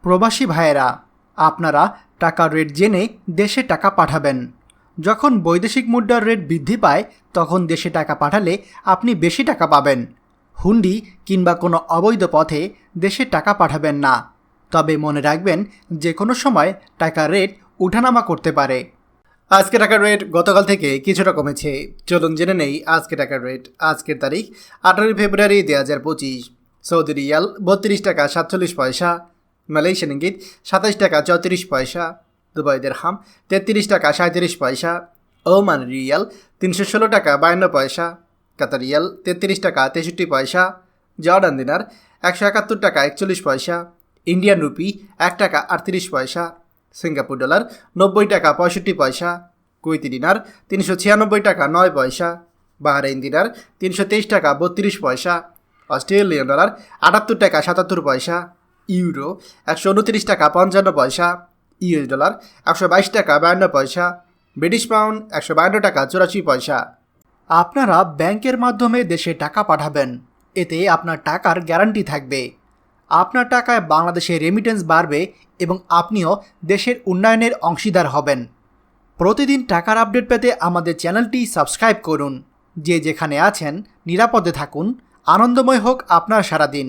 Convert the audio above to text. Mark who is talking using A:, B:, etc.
A: প্রবাসী ভাইয়েরা, আপনারা টাকার রেট জেনে দেশে টাকা পাঠাবেন। যখন বৈদেশিক মুদ্রার রেট বৃদ্ধি পায় তখন দেশে টাকা পাঠালে আপনি বেশি টাকা পাবেন। হুন্ডি কিংবা কোনো অবৈধ পথে দেশে টাকা পাঠাবেন না। তবে মনে রাখবেন যে কোনো সময় টাকার রেট উঠানামা করতে পারে। আজকে টাকার রেট গতকাল থেকে কিছুটা কমেছে। চলুন জেনে নেই আজকে টাকার রেট। আজকের তারিখ 18 ফেব্রুয়ারি 2025। সৌদি রিয়াল 32 টাকা 47 পয়সা, মালয়েশিয়ান ইঙ্গিত 27 টাকা 34 পয়সা, দুবাই দিরহাম 33 টাকা 37 পয়সা, ওমান রিয়াল 316 টাকা 52 পয়সা, কাতার রিয়াল 33 টাকা 63 পয়সা, জর্ডান দিনার 171 টাকা 41 পয়সা, ইন্ডিয়ান রুপি 1 টাকা 38 পয়সা, সিঙ্গাপুর ডলার 90 টাকা 65 পয়সা, কুয়েতি দিনার 396 টাকা 9 পয়সা, বাহরাইন দিনার 323 টাকা 32 পয়সা, অস্ট্রেলিয়ান ডলার 78 টাকা 77 পয়সা, ইউরো 129 টাকা 55 পয়সা, ইউএস ডলার 122 টাকা 52 পয়সা, ব্রিটিশ পাউন্ড 152 টাকা 84 পয়সা। আপনারা ব্যাংকের মাধ্যমে দেশে টাকা পাঠাবেন, এতে আপনার টাকার গ্যারান্টি থাকবে। আপনার টাকায় বাংলাদেশে রেমিটেন্স বাড়বে এবং আপনিও দেশের উন্নয়নের অংশীদার হবেন। প্রতিদিন টাকার আপডেট পেতে আমাদের চ্যানেলটি সাবস্ক্রাইব করুন। যে যেখানে আছেন নিরাপদে থাকুন। আনন্দময় হোক আপনার সারাদিন।